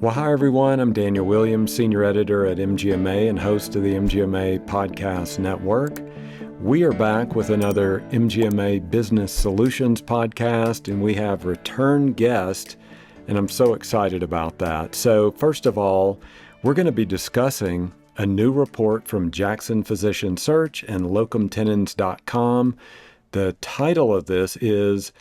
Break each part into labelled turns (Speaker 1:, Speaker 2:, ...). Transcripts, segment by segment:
Speaker 1: Well, hi, everyone. I'm Daniel Williams, Senior Editor at MGMA and host of the MGMA Podcast Network. We are back with another MGMA Business Solutions Podcast, and we have return guest, and I'm so excited about that. So, first of all, we're going to be discussing a new report from Jackson Physician Search and locumtenens.com. The title of this is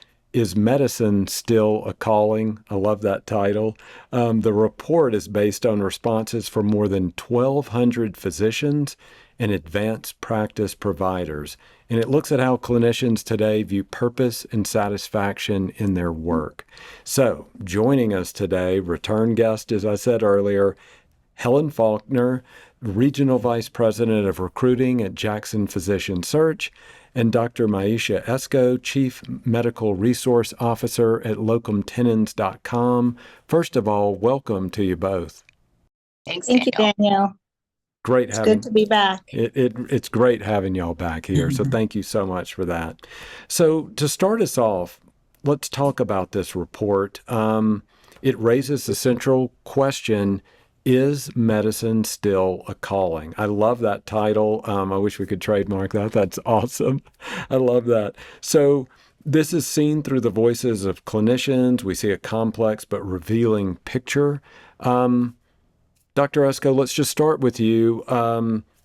Speaker 1: medicine still a calling? I love that title. The report is based on responses from more than 1,200 physicians and advanced practice providers. And it looks at how clinicians today view purpose and satisfaction in their work. So joining us today, return guest, as I said earlier, Helen Falkner, Regional Vice President of Recruiting at Jackson Physician Search, and Dr. Miechia Esco, Chief Medical Resource Officer at locumtenens.com. First of all, welcome to you both.
Speaker 2: Thank
Speaker 3: you, Daniel.
Speaker 1: It's
Speaker 3: good to be back.
Speaker 1: It's great having y'all back here. So thank you so much for that. So to start us off, let's talk about this report. It raises the central question: is medicine still a calling? I love that title. I wish we could trademark that. That's awesome. I love that. So this is seen through the voices of clinicians. We see a complex but revealing picture. Dr. Esco, let's just start with you.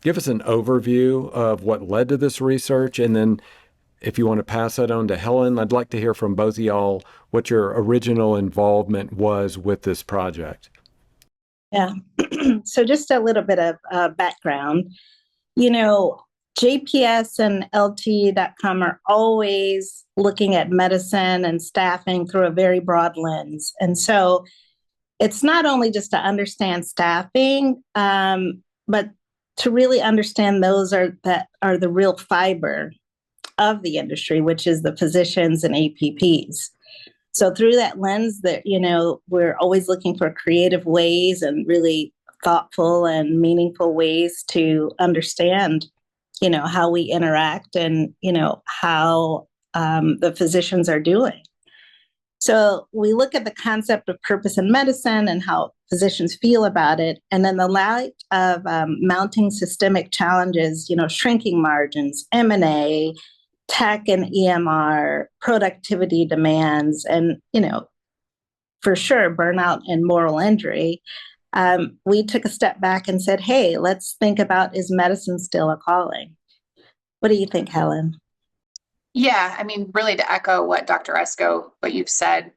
Speaker 1: Give us an overview of what led to this research, and then if you want to pass that on to Helen, I'd like to hear from both of y'all what your original involvement was with this project.
Speaker 3: Yeah. So just a little bit of background. JPS and LT.com are always looking at medicine and staffing through a very broad lens. And so it's not only just to understand staffing, but to really understand those that are the real fiber of the industry, which is the physicians and APPs. So through that lens that, we're always looking for creative ways and really thoughtful and meaningful ways to understand, how we interact and, how the physicians are doing. So we look at the concept of purpose in medicine and how physicians feel about it. And in the light of mounting systemic challenges, shrinking margins, M&A, tech and EMR, productivity demands, and, for sure, burnout and moral injury, we took a step back and said, hey, let's think about, is medicine still a calling? What do you think, Helen?
Speaker 2: Yeah, really to echo what Dr. Esco, what you've said,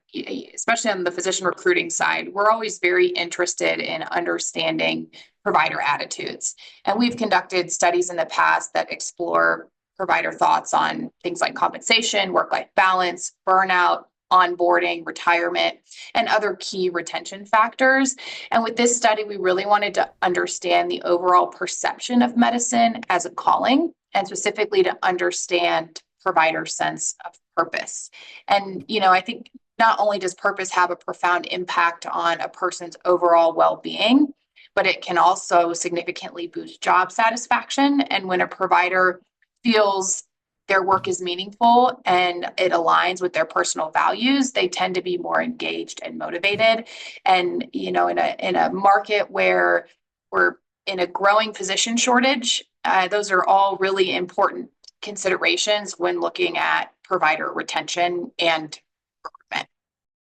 Speaker 2: especially on the physician recruiting side, we're always very interested in understanding provider attitudes. And we've conducted studies in the past that explore provider thoughts on things like compensation, work-life balance, burnout, onboarding, retirement, and other key retention factors. And with this study, we really wanted to understand the overall perception of medicine as a calling, and specifically to understand provider sense of purpose. And, I think not only does purpose have a profound impact on a person's overall well-being, but it can also significantly boost job satisfaction. And when a provider feels their work is meaningful and it aligns with their personal values, they tend to be more engaged and motivated. And, in a market where we're in a growing physician shortage, those are all really important considerations when looking at provider retention and recruitment.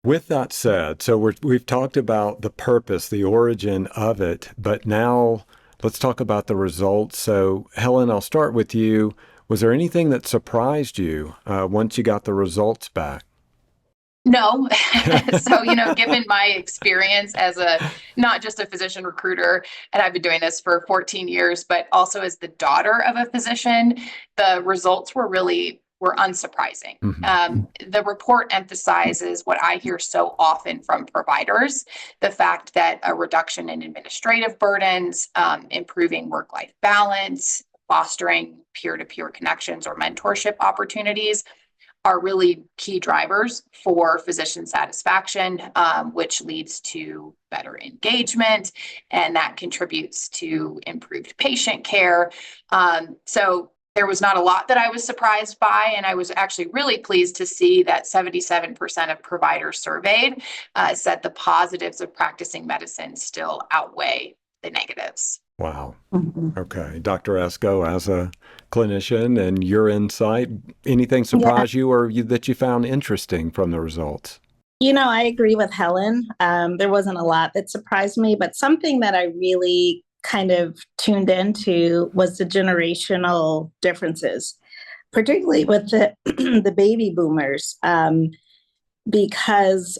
Speaker 1: With that said, so we've talked about the purpose, the origin of it, but now let's talk about the results. So Helen, I'll start with you. Was there anything that surprised you once you got the results back?
Speaker 2: No. So, given my experience as not just a physician recruiter, and I've been doing this for 14 years, but also as the daughter of a physician, the results were unsurprising. Mm-hmm. The report emphasizes what I hear so often from providers, the fact that a reduction in administrative burdens, improving work-life balance, fostering peer-to-peer connections or mentorship opportunities are really key drivers for physician satisfaction, which leads to better engagement, and that contributes to improved patient care. So There was not a lot that I was surprised by, and I was actually really pleased to see that 77% of providers surveyed said the positives of practicing medicine still outweigh the negatives.
Speaker 1: Wow.
Speaker 3: Mhm.
Speaker 1: Okay. Dr. Esco, as a clinician and your insight, anything
Speaker 3: Yeah,
Speaker 1: surprise you or that you found interesting from the results?
Speaker 3: I agree with Helen. There wasn't a lot that surprised me, but something that I really kind of tuned into was the generational differences, particularly with the the baby boomers, because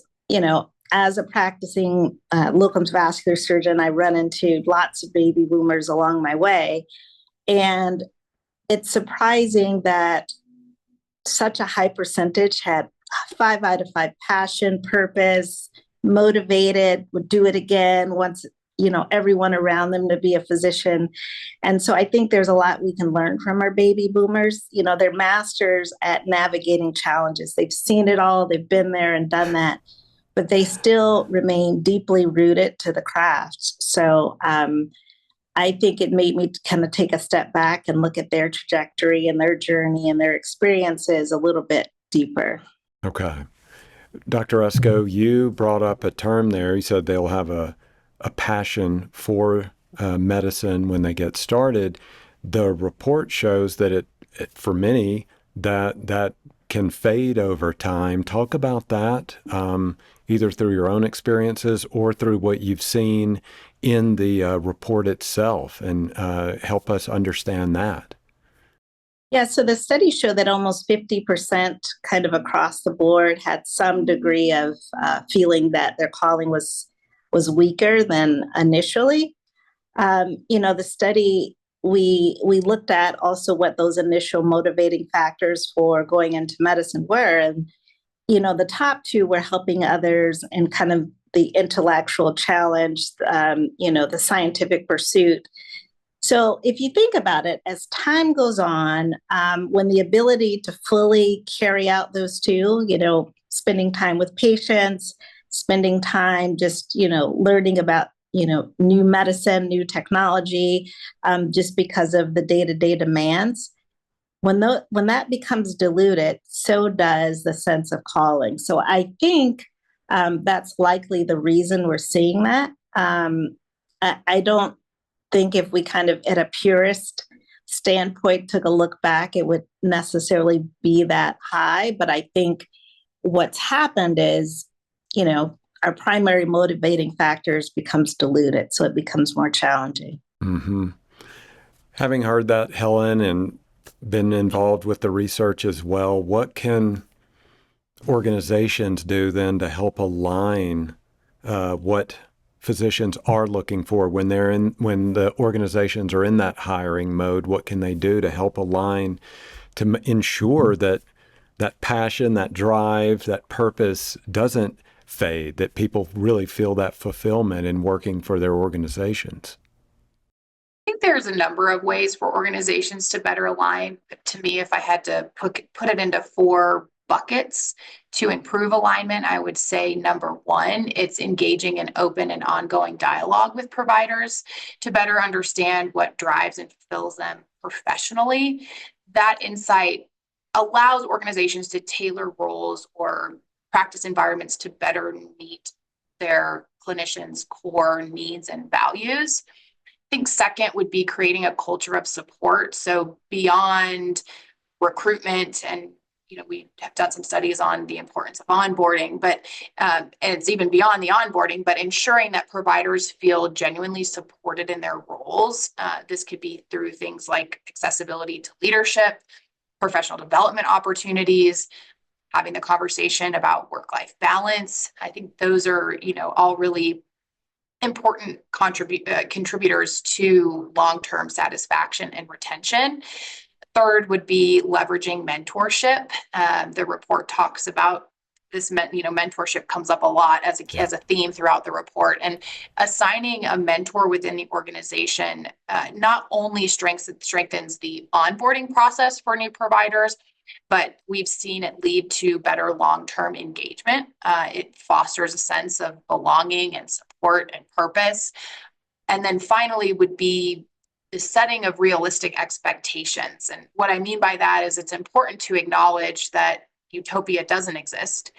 Speaker 3: as a practicing locums vascular surgeon, I run into lots of baby boomers along my way, and it's surprising that such a high percentage had 5 out of 5 passion, purpose, motivated, would do it again, wants everyone around them to be a physician. And so I think there's a lot we can learn from our baby boomers. They're masters at navigating challenges. They've seen it all, they've been there and done that, but they still remain deeply rooted to the craft. So I think it made me kind of take a step back and look at their trajectory and their journey and their experiences a little bit deeper.
Speaker 1: Okay. Dr. Esco, you brought up a term there. You said they'll have a passion for medicine when they get started. The report shows that it for many, that can fade over time. Talk about that, either through your own experiences or through what you've seen in the report itself, and help us understand that.
Speaker 3: Yeah, so the study showed that almost 50% kind of across the board had some degree of feeling that their calling was weaker than initially. The study, we looked at also what those initial motivating factors for going into medicine were. And, the top two were helping others and kind of the intellectual challenge, the scientific pursuit. So if you think about it, as time goes on, when the ability to fully carry out those two, spending time with patients, spending time just, learning about, new medicine, new technology, just because of the day-to-day demands, when that becomes diluted, so does the sense of calling. So I think that's likely the reason we're seeing that. I don't think if we kind of at a purist standpoint took a look back, it would necessarily be that high. But I think what's happened is, our primary motivating factors becomes diluted. So it becomes more challenging.
Speaker 1: Mm-hmm. Having heard that, Helen, and been involved with the research as well, what can organizations do then to help align what physicians are looking for when the organizations are in that hiring mode? What can they do to help align to ensure that passion, that drive, that purpose doesn't fade, that people really feel that fulfillment in working for their organizations?
Speaker 2: I think there's a number of ways for organizations to better align. To me, if I had to put it into 4 buckets to improve alignment, I would say number 1, it's engaging in open and ongoing dialogue with providers to better understand what drives and fulfills them professionally. That insight allows organizations to tailor roles or practice environments to better meet their clinicians' core needs and values. I think second would be creating a culture of support. So beyond recruitment, and we have done some studies on the importance of onboarding, but and it's even beyond the onboarding, but ensuring that providers feel genuinely supported in their roles. This could be through things like accessibility to leadership, professional development opportunities, having the conversation about work-life balance. I think those are, all really important contributors to long-term satisfaction and retention. Third would be leveraging mentorship. The report talks about this, mentorship comes up a lot as a theme throughout the report, and assigning a mentor within the organization not only strengthens the onboarding process for new providers, but we've seen it lead to better long-term engagement. It fosters a sense of belonging and support and purpose. And then finally would be the setting of realistic expectations. And what I mean by that is it's important to acknowledge that utopia doesn't exist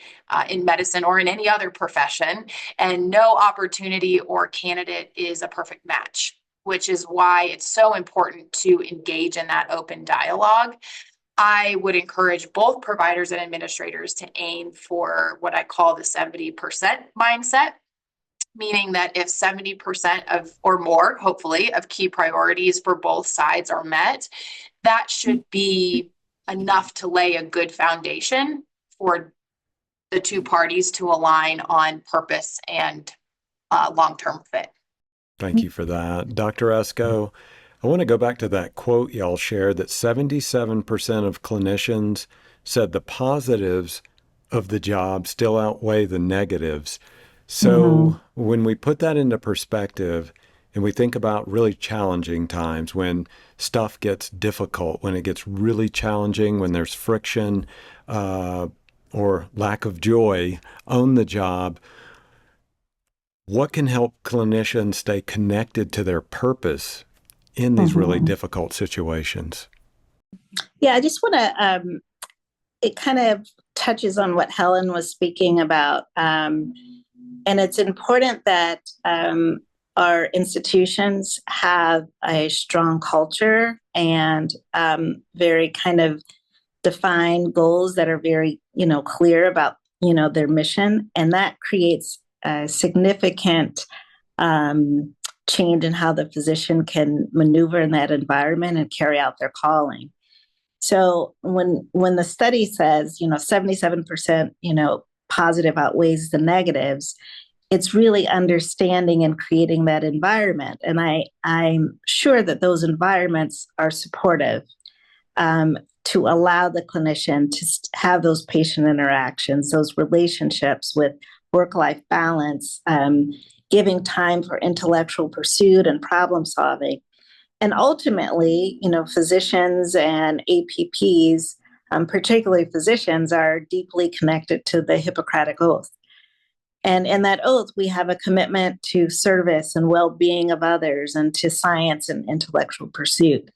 Speaker 2: in medicine or in any other profession, and no opportunity or candidate is a perfect match, which is why it's so important to engage in that open dialogue. I would encourage both providers and administrators to aim for what I call the 70% mindset, meaning that if 70% of or more, hopefully, of key priorities for both sides are met, that should be enough to lay a good foundation for the two parties to align on purpose and long-term fit.
Speaker 1: Thank you for that. Dr. Esco, I want to go back to that quote y'all shared that 77% of clinicians said the positives of the job still outweigh the negatives. So when we put that into perspective and we think about really challenging times when stuff gets difficult, when it gets really challenging, when there's friction or lack of joy on the job, what can help clinicians stay connected to their purpose in these really difficult situations?
Speaker 3: Yeah, I just want to, it kind of touches on what Helen was speaking about. And it's important that our institutions have a strong culture and very kind of defined goals that are very, clear about, their mission. And that creates a significant change in how the physician can maneuver in that environment and carry out their calling. So when the study says, 77%, positive outweighs the negatives, it's really understanding and creating that environment. And I'm sure that those environments are supportive to allow the clinician to have those patient interactions, those relationships with work-life balance, giving time for intellectual pursuit and problem solving. And ultimately, physicians and APPs, particularly physicians, are deeply connected to the Hippocratic Oath. And in that oath, we have a commitment to service and well-being of others and to science and intellectual pursuit.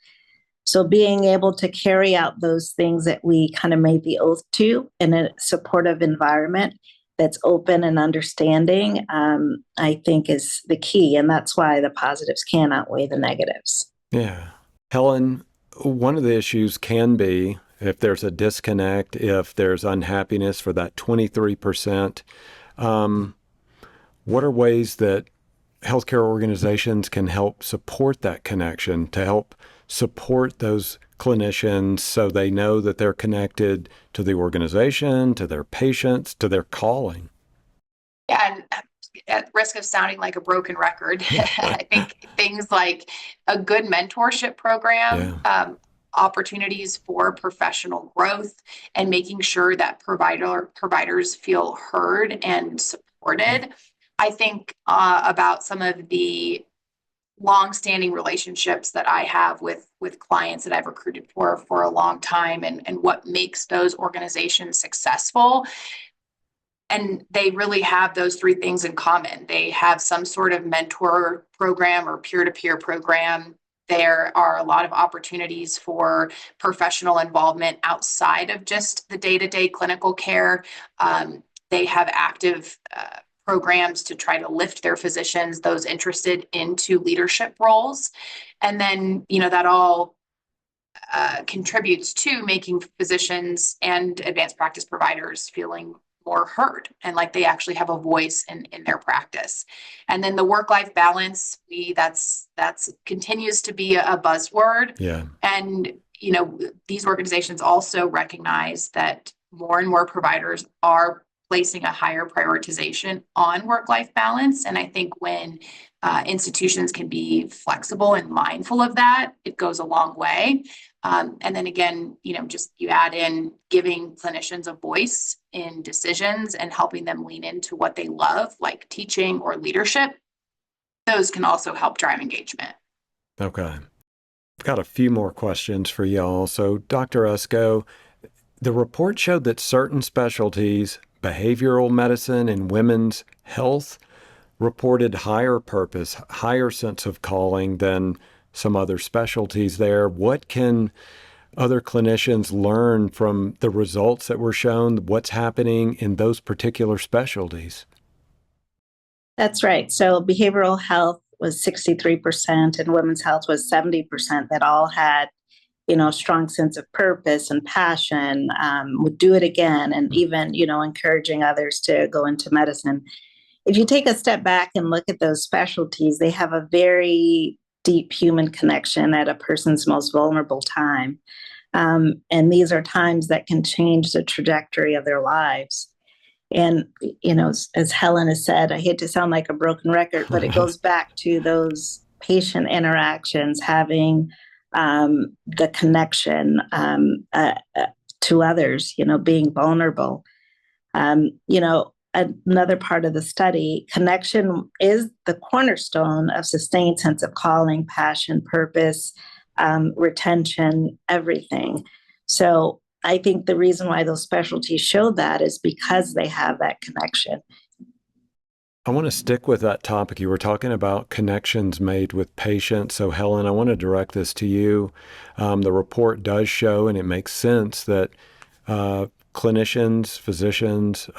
Speaker 3: So being able to carry out those things that we kind of made the oath to in a supportive environment that's open and understanding, I think is the key. And that's why the positives can outweigh the negatives.
Speaker 1: Yeah. Helen, one of the issues can be if there's a disconnect, if there's unhappiness for that 23%, what are ways that healthcare organizations can help support that connection, to help support those clinicians so they know that they're connected to the organization, to their patients, to their calling?
Speaker 2: Yeah, and at risk of sounding like a broken record, I think things like a good mentorship program, opportunities for professional growth, and making sure that providers feel heard and supported. I think about some of the long-standing relationships that I have with clients that I've recruited for a long time, and what makes those organizations successful. And they really have those three things in common. They have some sort of mentor program or peer-to-peer program. There are a lot of opportunities for professional involvement outside of just the day-to-day clinical care. They have active programs to try to lift their physicians, those interested, into leadership roles. And then, that all contributes to making physicians and advanced practice providers feeling more heard and like they actually have a voice in their practice. And then the work-life balance, that's continues to be a buzzword.
Speaker 1: Yeah.
Speaker 2: And, these organizations also recognize that more and more providers are placing a higher prioritization on work-life balance. And I think when institutions can be flexible and mindful of that, it goes a long way. And then again, just you add in giving clinicians a voice in decisions and helping them lean into what they love, like teaching or leadership. Those can also help drive engagement.
Speaker 1: Okay. I've got a few more questions for y'all. So, Dr. Esco, the report showed that certain specialties, behavioral medicine and women's health, reported higher purpose, higher sense of calling than some other specialties there. What can other clinicians learn from the results that were shown? What's happening in those particular specialties?
Speaker 3: That's right. So behavioral health was 63% and women's health was 70% that all had, a strong sense of purpose and passion, would do it again, and even, encouraging others to go into medicine. If you take a step back and look at those specialties, they have a very deep human connection at a person's most vulnerable time. And these are times that can change the trajectory of their lives. And, as Helen has said, I hate to sound like a broken record, but it goes back to those patient interactions, having the connection to others, being vulnerable. Another part of the study, connection is the cornerstone of sustained sense of calling, passion, purpose, retention, everything. So I think the reason why those specialties show that is because they have that connection.
Speaker 1: I want to stick with that topic. You were talking about connections made with patients. So Helen, I want to direct this to you. The report does show, and it makes sense, that clinicians, physicians,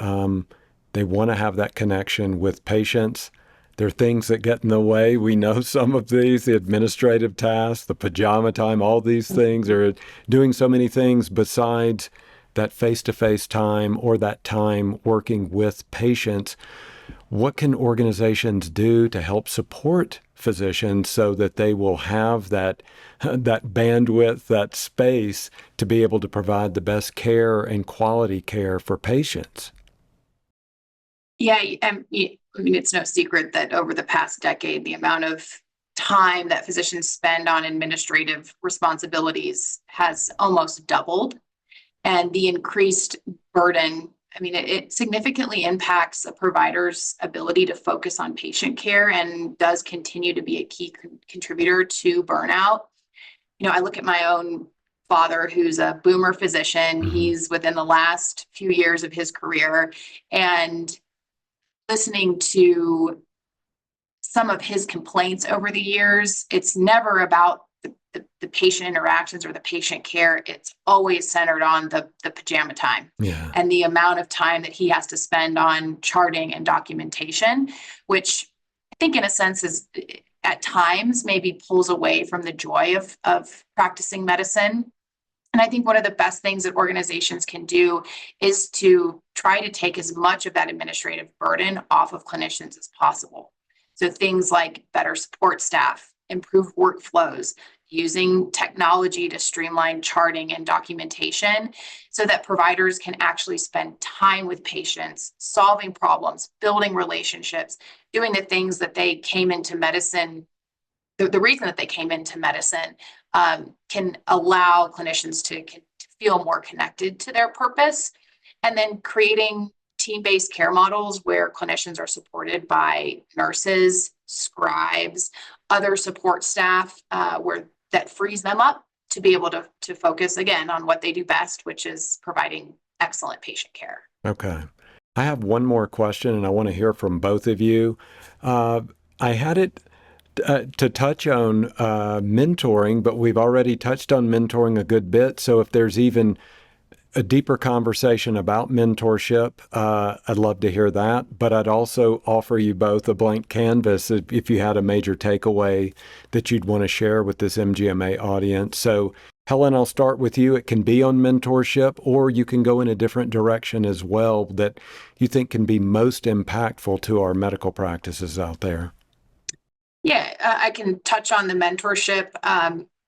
Speaker 1: they want to have that connection with patients. There are things that get in the way. We know some of these, the administrative tasks, the pajama time, all these things are doing so many things besides that face-to-face time or that time working with patients. What can organizations do to help support physicians so that they will have that bandwidth, that space to be able to provide the best care and quality care for patients?
Speaker 2: Yeah, it's no secret that over the past decade, the amount of time that physicians spend on administrative responsibilities has almost doubled. And the increased burden, it significantly impacts a provider's ability to focus on patient care and does continue to be a key contributor to burnout. I look at my own father, who's a boomer physician. Mm-hmm. He's within the last few years of his career, and listening to some of his complaints over the years, it's never about the patient interactions or the patient care. It's always centered on the pajama time. Yeah. And the amount of time that he has to spend on charting and documentation, which I think in a sense is at times maybe pulls away from the joy of practicing medicine. And I think one of the best things that organizations can do is to try to take as much of that administrative burden off of clinicians as possible. So things like better support staff, improved workflows, using technology to streamline charting and documentation so that providers can actually spend time with patients, solving problems, building relationships, doing the things that they came into medicine. The reason that they came into medicine can allow clinicians to feel more connected to their purpose. And then creating team-based care models where clinicians are supported by nurses, scribes, other support staff, where that frees them up to be able to focus again on what they do best, which is providing excellent patient care.
Speaker 1: Okay. I have one more question, and I want to hear from both of you. I had it to touch on mentoring, but we've already touched on mentoring a good bit. So if there's even a deeper conversation about mentorship, I'd love to hear that. But I'd also offer you both a blank canvas if you had a major takeaway that you'd want to share with this MGMA audience. So Helen, I'll start with you. It can be on mentorship, or you can go in a different direction as well that you think can be most impactful to our medical practices out there.
Speaker 2: Yeah, I can touch on the mentorship,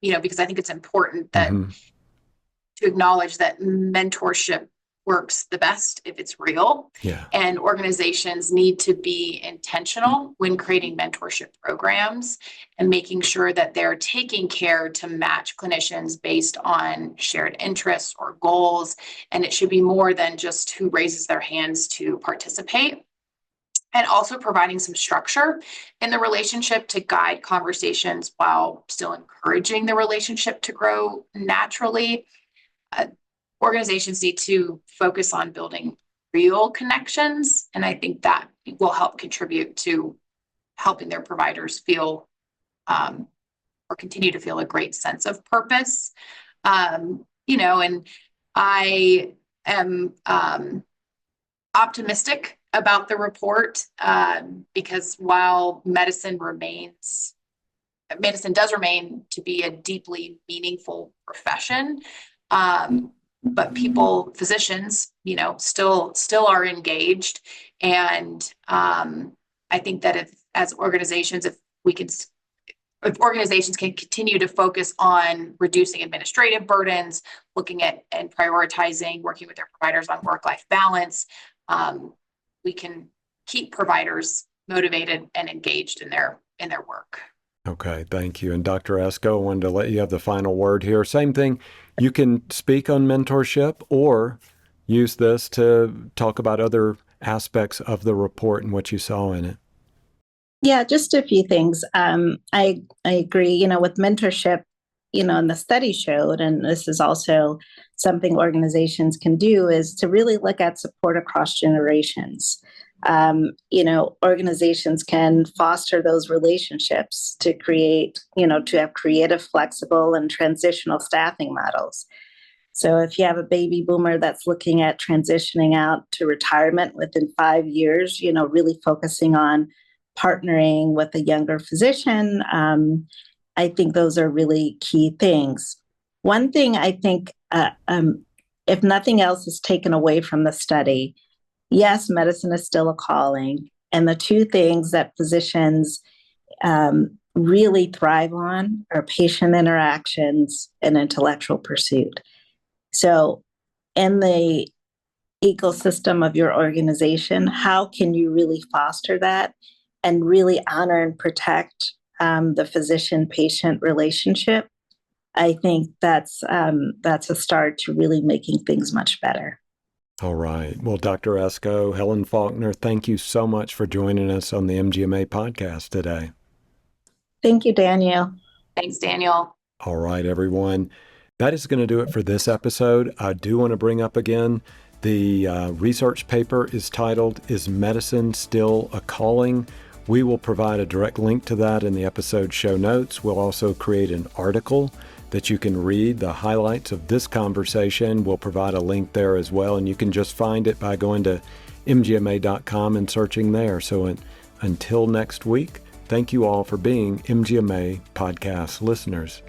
Speaker 2: because I think it's important that to acknowledge that mentorship works the best if it's real. Yeah. And organizations need to be intentional when creating mentorship programs and making sure that they're taking care to match clinicians based on shared interests or goals. And it should be more than just who raises their hands to participate. And also providing some structure in the relationship to guide conversations while still encouraging the relationship to grow naturally. Organizations need to focus on building real connections, and I think that will help contribute to helping their providers feel or continue to feel a great sense of purpose. And I am optimistic about the report because while medicine does remain to be a deeply meaningful profession, but physicians, still are engaged. And I think that if organizations can continue to focus on reducing administrative burdens, looking at and prioritizing, working with their providers on work-life balance, we can keep providers motivated and engaged in their work.
Speaker 1: Okay, thank you. And Dr. Esco, I wanted to let you have the final word here. Same thing, you can speak on mentorship or use this to talk about other aspects of the report and what you saw in it.
Speaker 3: Yeah, just a few things. I agree, with mentorship, and the study showed, and this is also something organizations can do, is to really look at support across generations. Organizations can foster those relationships to create, to have creative, flexible, and transitional staffing models. So if you have a baby boomer that's looking at transitioning out to retirement within 5 years, really focusing on partnering with a younger physician, I think those are really key things. One thing I think, if nothing else is taken away from the study, yes, medicine is still a calling. And the two things that physicians really thrive on are patient interactions and intellectual pursuit. So in the ecosystem of your organization, how can you really foster that and really honor and protect the physician-patient relationship? I think that's a start to really making things much better.
Speaker 1: All right. Well, Dr. Esco, Helen Falkner, thank you so much for joining us on the MGMA podcast today.
Speaker 3: Thank you, Daniel.
Speaker 2: Thanks, Daniel.
Speaker 1: All right, everyone. That is going to do it for this episode. I do want to bring up again, the research paper is titled, "Is Medicine Still a Calling?" We will provide a direct link to that in the episode show notes. We'll also create an article that you can read the highlights of this conversation. We'll provide a link there as well, and you can just find it by going to mgma.com and searching there. So until next week, thank you all for being MGMA podcast listeners.